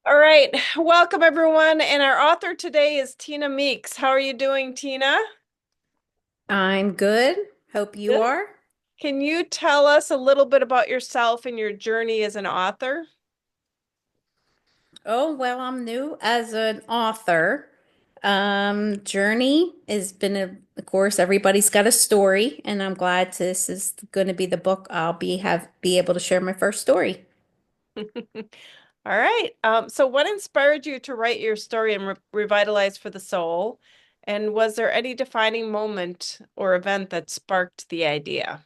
All right, welcome everyone. And our author today is Tina Meeks. How are you doing, Tina? I'm good. Hope you Good. are. Can you tell us a little bit about yourself and your journey as an author? Oh, well, I'm new as an author. Journey has been of course, everybody's got a story, and I'm glad this is going to be the book I'll be able to share my first story. All right. So what inspired you to write your story and revitalize for the soul? And was there any defining moment or event that sparked the idea?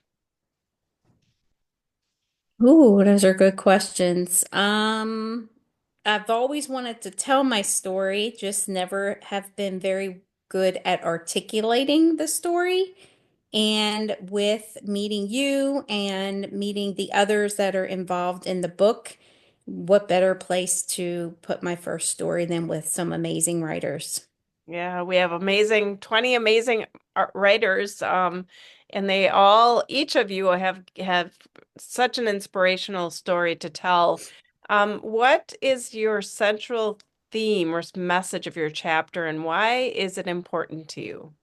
Ooh, those are good questions. I've always wanted to tell my story, just never have been very good at articulating the story. And with meeting you and meeting the others that are involved in the book, what better place to put my first story than with some amazing writers? Yeah, we have 20 amazing writers, and they all, each of you have such an inspirational story to tell. What is your central theme or message of your chapter, and why is it important to you?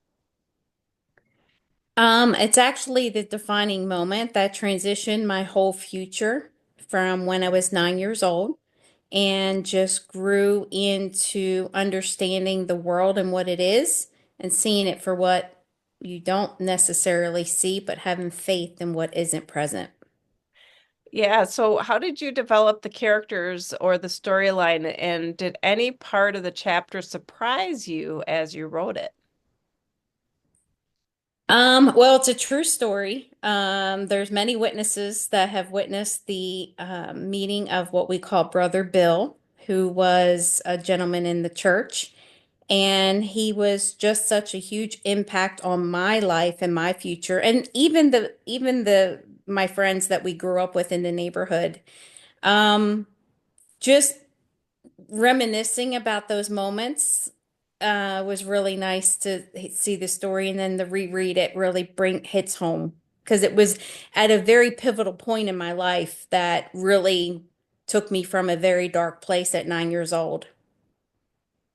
It's actually the defining moment that transitioned my whole future from when I was 9 years old and just grew into understanding the world and what it is and seeing it for what you don't necessarily see, but having faith in what isn't present. Yeah, so how did you develop the characters or the storyline, and did any part of the chapter surprise you as you wrote it? Well, it's a true story. There's many witnesses that have witnessed the meeting of what we call Brother Bill, who was a gentleman in the church. And he was just such a huge impact on my life and my future, and even the my friends that we grew up with in the neighborhood. Um, just reminiscing about those moments was really nice to see the story, and then the reread it really bring hits home because it was at a very pivotal point in my life that really took me from a very dark place at 9 years old.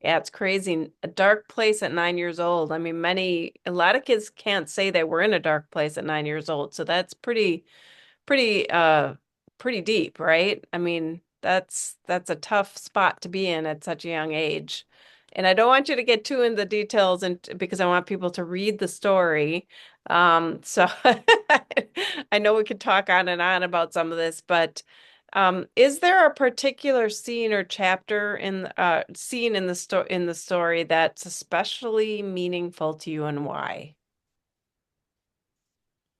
Yeah, it's crazy. A dark place at 9 years old. I mean, a lot of kids can't say they were in a dark place at 9 years old. So that's pretty, pretty deep, right? I mean, that's a tough spot to be in at such a young age. And I don't want you to get too into the details and because I want people to read the story. So I know we could talk on and on about some of this, but is there a particular scene or chapter in scene in the story that's especially meaningful to you and why?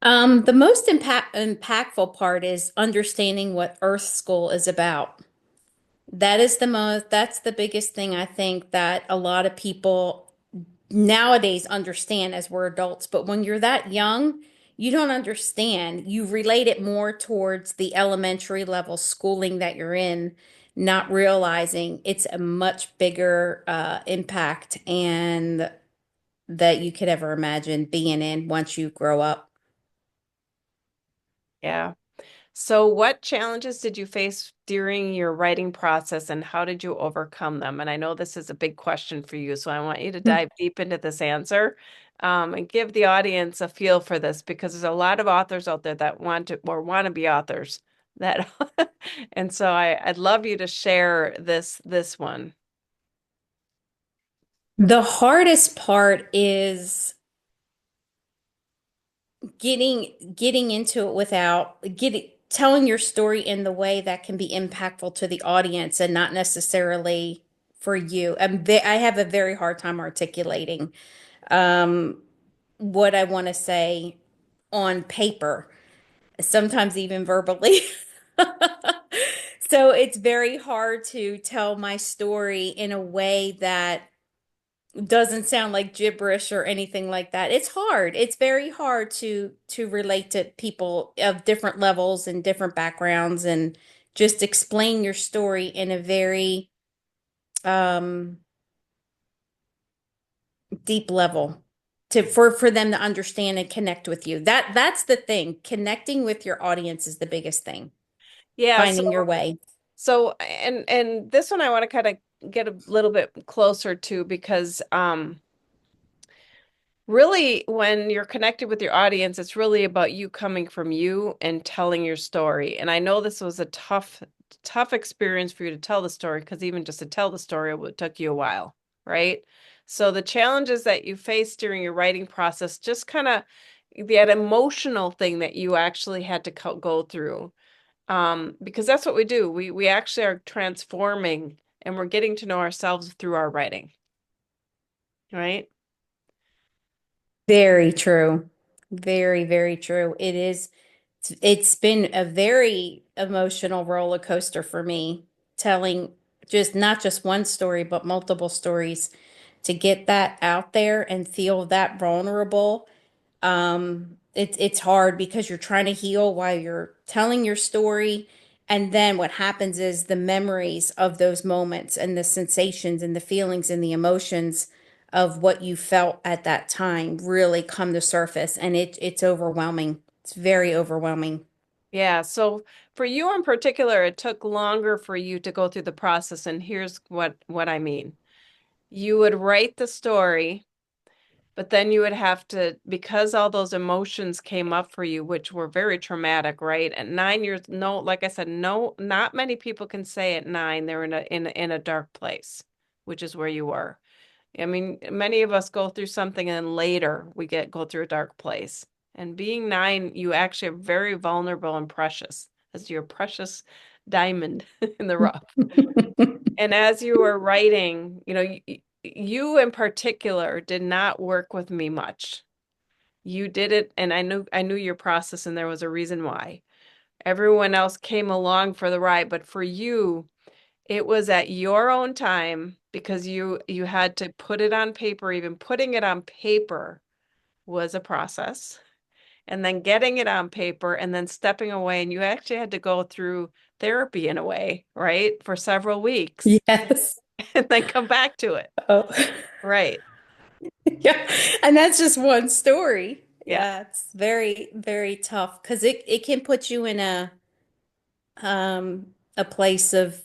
The most impactful part is understanding what Earth School is about. That's the biggest thing I think that a lot of people nowadays understand as we're adults. But when you're that young, you don't understand. You relate it more towards the elementary level schooling that you're in, not realizing it's a much bigger impact and that you could ever imagine being in once you grow up. Yeah. So, what challenges did you face during your writing process and how did you overcome them? And I know this is a big question for you, so I want you to dive deep into this answer and give the audience a feel for this because there's a lot of authors out there that want to or want to be authors that and so I'd love you to share this one. The hardest part is getting into it without getting telling your story in the way that can be impactful to the audience and not necessarily for you. I have a very hard time articulating um, what I want to say on paper, sometimes even verbally. So it's very hard to tell my story in a way that doesn't sound like gibberish or anything like that. It's hard. It's very hard to relate to people of different levels and different backgrounds and just explain your story in a very um deep level to for them to understand and connect with you. That's the thing. Connecting with your audience is the biggest thing. Yeah, so Finding your way. So, and this one I want to kind of get a little bit closer to because really when you're connected with your audience, it's really about you coming from you and telling your story. And I know this was a tough experience for you to tell the story because even just to tell the story it would took you a while, right? So the challenges that you faced during your writing process, just kind of that emotional thing that you actually had to go through. Because that's what we do. We actually are transforming and we're getting to know ourselves through our writing, right? Very true. Very, very true. It is, it's been a very emotional roller coaster for me, telling just not just one story, but multiple stories to get that out there and feel that vulnerable. It's hard because you're trying to heal while you're telling your story. And then what happens is the memories of those moments and the sensations and the feelings and the emotions of what you felt at that time really come to surface. And it's overwhelming. It's very overwhelming. Yeah, so for you in particular, it took longer for you to go through the process, and here's what I mean. You would write the story, but then you would have to, because all those emotions came up for you, which were very traumatic, right? At 9 years, no, like I said, no, not many people can say at 9 they're in a dark place, which is where you were. I mean, many of us go through something and then later we go through a dark place. And being 9, you actually are very vulnerable and precious, as your precious diamond in the rough. And as you were writing, you in particular did not work with me much. You did it, and I knew your process, and there was a reason why. Everyone else came along for the ride, but for you, it was at your own time because you had to put it on paper. Even putting it on paper was a process. And then getting it on paper and then stepping away. And you actually had to go through therapy in a way, right? For several weeks Yes. and then come back to it. Oh. Right. Yeah. And that's just one story. Yeah. Yeah, it's very, very tough because it can put you in a place of,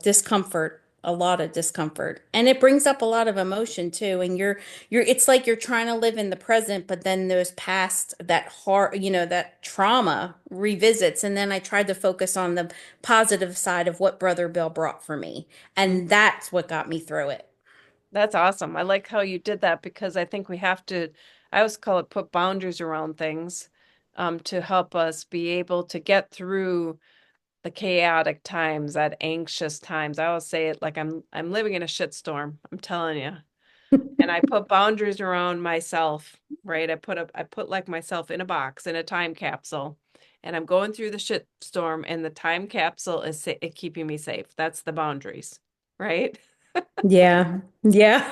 discomfort, a lot of discomfort. And it brings up a lot of emotion too. And you're it's like you're trying to live in the present, but then those past that hard, that trauma revisits. And then I tried to focus on the positive side of what Brother Bill brought for me. Mm. And that's what got me through it. That's awesome. I like how you did that because I think we have to, I always call it put boundaries around things, to help us be able to get through the chaotic times, that anxious times. I always say it like I'm living in a shitstorm. I'm telling you. And I put boundaries around myself, right? I put like myself in a box in a time capsule, and I'm going through the shitstorm, and the time capsule is keeping me safe. That's the boundaries, right? Yeah. Yeah.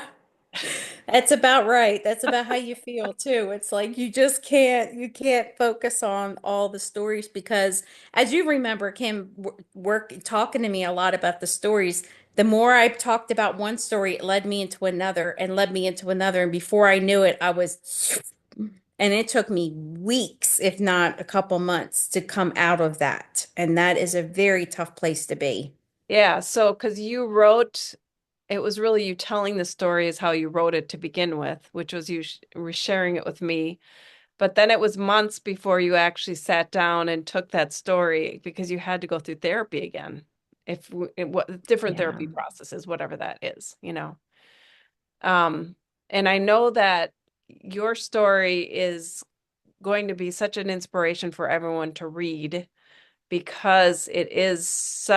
That's about right. That's about how you feel too. It's like you can't focus on all the stories because as you remember, Kim work talking to me a lot about the stories. The more I talked about one story, it led me into another and led me into another. And before I knew it, and it took me weeks, if not a couple months, to come out of that. And that is a very tough place to be. Yeah, so because you wrote, it was really you telling the story is how you wrote it to begin with, which was you sharing it with me. But then it was months before you actually sat down and took that story because you had to go through therapy again. What different Yeah. therapy processes, whatever that is. Um, and I know that your story is going to be such an inspiration for everyone to read because it is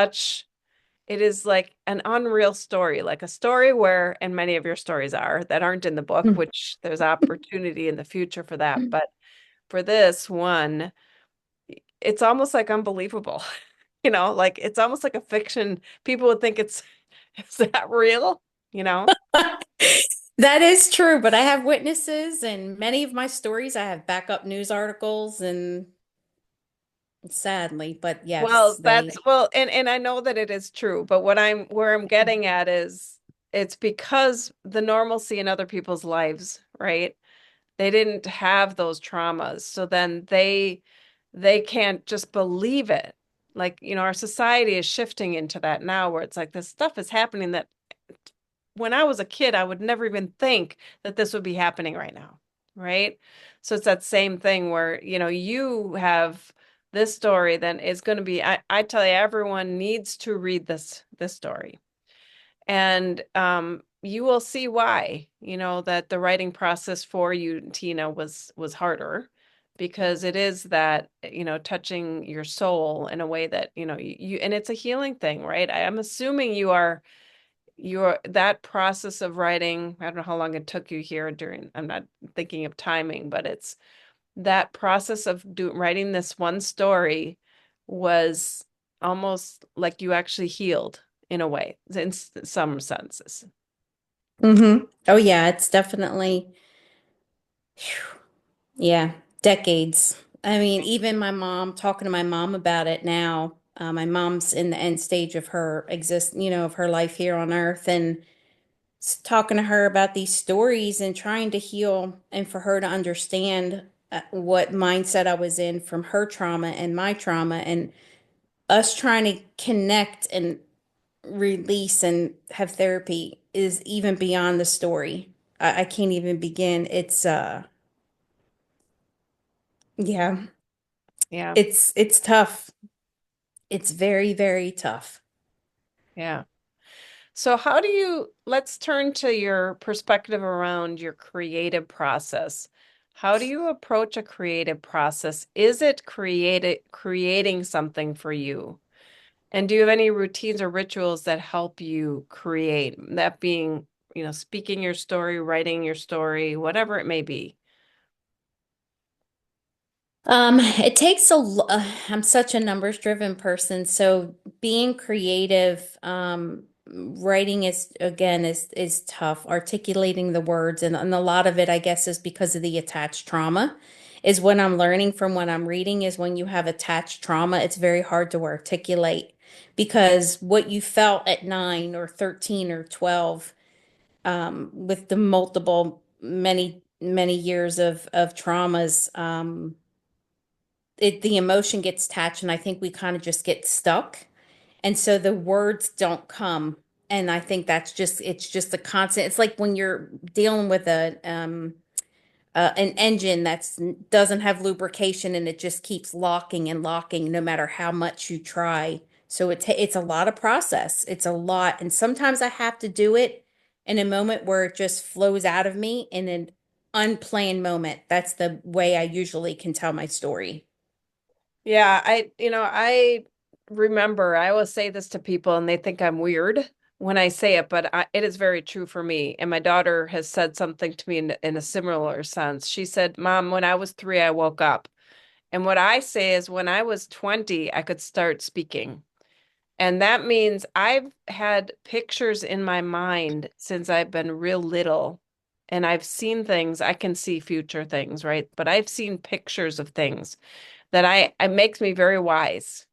like an unreal story, like a story where, and many of your stories are that aren't in the book, which there's opportunity in the future for that. But for this one, it's almost like unbelievable. Like it's almost like a fiction. People would think is that real? You know? That is true, but I have witnesses, and many of my stories, I have backup news articles, and sadly, but yes, Well, that's well, and I know that it is true, but where I'm getting at is it's because the normalcy in other people's lives, right? They didn't have those traumas. So then they can't just believe it. Like, our society is shifting into that now where it's like this stuff is happening that when I was a kid, I would never even think that this would be happening right now, right? So it's that same thing where, you have this story that is going to be, I tell you, everyone needs to read this story. And you will see why, that the writing process for you, Tina, was harder because it is that, touching your soul in a way that, and it's a healing thing, right? I am assuming your that process of writing, I don't know how long it took you here during, I'm not thinking of timing, but it's that process of writing this one story was almost like you actually healed in a way, in some senses. Oh yeah, it's definitely, phew, yeah, decades. I mean, even my mom, talking to my mom about it now, my mom's in the end stage of her of her life here on earth, and talking to her about these stories and trying to heal and for her to understand what mindset I was in from her trauma and my trauma, and us trying to connect and release and have therapy is even beyond the story. I can't even begin. Yeah, Yeah, it's tough. It's very, very tough. yeah. So let's turn to your perspective around your creative process. How do you approach a creative process? Is it creating something for you? And do you have any routines or rituals that help you create? That being, speaking your story, writing your story, whatever it may be. It takes I'm such a numbers driven person, so being creative, writing is again is tough. Articulating the words and a lot of it, I guess, is because of the attached trauma. Is what I'm learning from what I'm reading is when you have attached trauma, it's very hard to articulate because what you felt at 9 or 13 or 12, with the multiple many years of traumas, the emotion gets attached, and I think we kind of just get stuck, and so the words don't come. And I think it's just a constant. It's like when you're dealing with an engine that's doesn't have lubrication, and it just keeps locking and locking no matter how much you try. So it's a lot of process. It's a lot, and sometimes I have to do it in a moment where it just flows out of me in an unplanned moment. That's the way I usually can tell my story. Yeah, I remember I always say this to people and they think I'm weird when I say it, but it is very true for me. And my daughter has said something to me in a similar sense. She said, Mom, when I was 3, I woke up. And what I say is when I was 20, I could start speaking. And that means I've had pictures in my mind since I've been real little. And I've seen things, I can see future things, right? But I've seen pictures of things that it makes me very wise.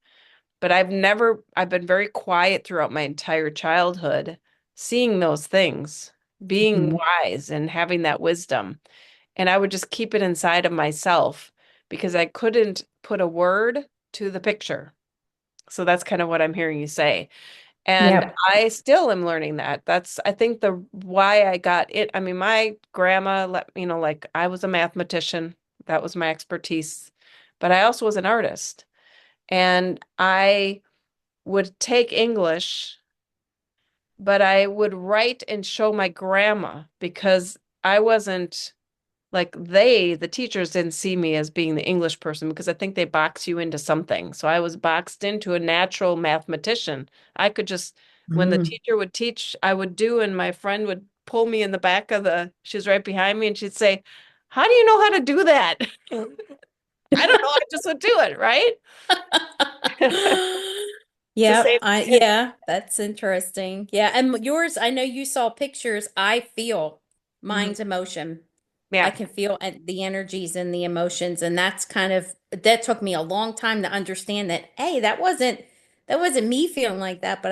But I've been very quiet throughout my entire childhood, seeing those things, being Mhm. wise and having that wisdom. And I would just keep it inside of myself because I couldn't put a word to the picture. So that's kind of what I'm hearing you say. And Yep. I still am learning that. I think the why I got it. I mean, my grandma let, like I was a mathematician. That was my expertise. But I also was an artist. And I would take English, but I would write and show my grandma because I wasn't like the teachers didn't see me as being the English person because I think they box you into something. So I was boxed into a natural mathematician. I could just, when the Mm. teacher would teach, I would do, and my friend would pull me in the back of she was right behind me, and she'd say, how do you know how to do that? I don't know. I just would do it, right? It's the same. Yeah, that's interesting. Yeah, and yours, I know you saw pictures. I feel Mhm. mine's emotion. I Yeah. can feel the energies and the emotions, and that took me a long time to understand that, hey, that wasn't me feeling like that, but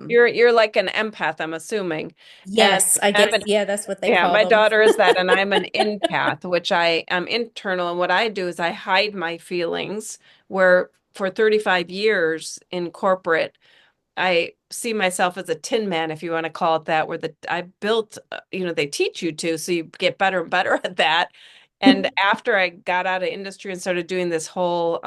You're like an empath, I'm assuming. And yes, I I'm guess, an yeah, that's what they Yeah, call my them. daughter is that, and I'm an empath, which I am internal. And what I do is I hide my feelings where for 35 years in corporate, I see myself as a tin man, if you want to call it that, where I built, they teach you to, so you get better and better at that. And after I got out of industry and started doing this whole,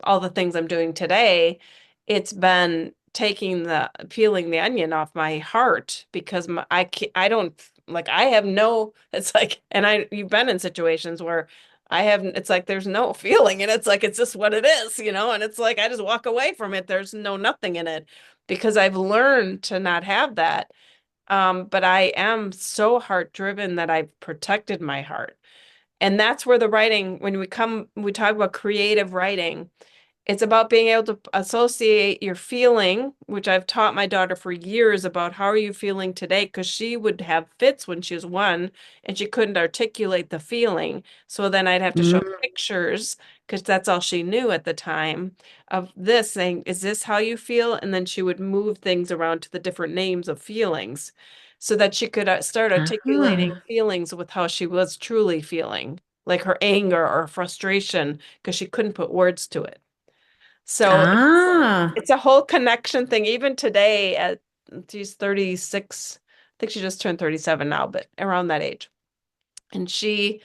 all the things I'm doing today, it's been peeling the onion off my heart because I don't, like, I have no, it's like, you've been in situations where it's like there's no feeling and it's like, it's just what it is, and it's like, I just walk away from it. There's no nothing in it because I've learned to not have that. But I am so heart driven that I've protected my heart. And that's where the writing, when we talk about creative writing, it's about being able to associate your feeling, which I've taught my daughter for years about how are you feeling today, because she would have fits when she was one and she couldn't articulate the feeling. So then I'd have to show Mm. pictures because that's all she knew at the time of this saying, is this how you feel? And then she would move things around to the different names of feelings so that she could start articulating Ah. feelings with how she was truly feeling, like her anger or frustration, because she couldn't put words to it. So Ah. it's a whole connection thing. Even today, she's 36. I think she just turned 37 now, but around that age. And she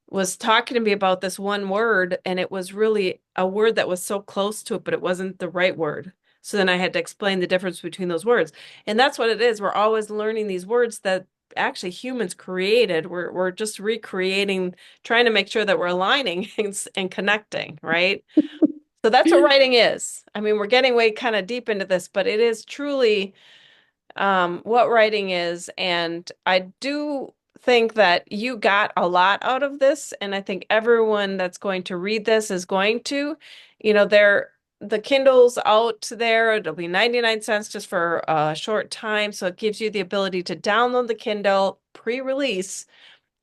was talking to me about this one word, and it was really a word that was so close to it, but it wasn't the right word. So then I had to explain the difference between those words. And that's what it is. We're always learning these words that actually humans created. We're just recreating, trying to make sure that we're aligning and connecting, right? So that's what writing is. I mean, we're getting way kind of deep into this, but it is truly what writing is. And I do think that you got a lot out of this. And I think everyone that's going to read this is going to, the Kindle's out there. It'll be 99 cents just for a short time. So it gives you the ability to download the Kindle pre-release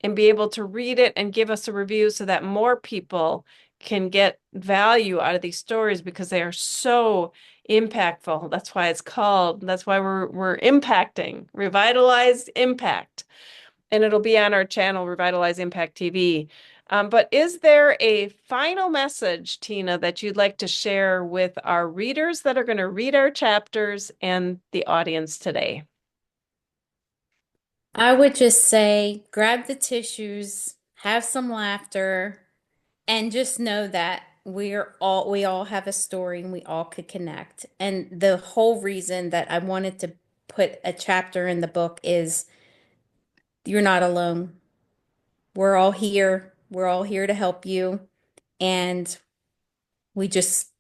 and be able to read it and give us a review so that more people can get value out of these stories because they are so impactful. That's why we're impacting, Revitalize Impact. And it'll be on our channel, Revitalize Impact TV. But is there a final message, Tina, that you'd like to share with our readers that are going to read our chapters and the audience today? I would just say grab the tissues, have some laughter, and just know that we all have a story and we all could connect. And the whole reason that I wanted to put a chapter in the book is you're not alone. We're all here. We're all here to help you. And we just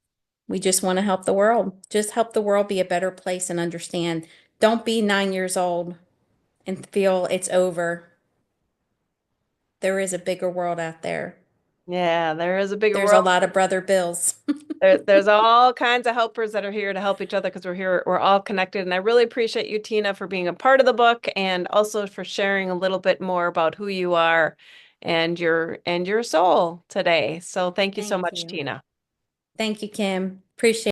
we just want to help the world. Just help the world be a better place and understand. Don't be 9 years old and feel it's over. There is a bigger world out there. Yeah, there is a bigger There's a world. lot of brother Bills. There's all kinds of helpers that are here to help each other because we're all connected. And I really appreciate you, Tina, for being a part of the book and also for sharing a little bit more about who you are and your soul today. So thank you so Thank much, you. Tina. Thank you, Kim. Appreciate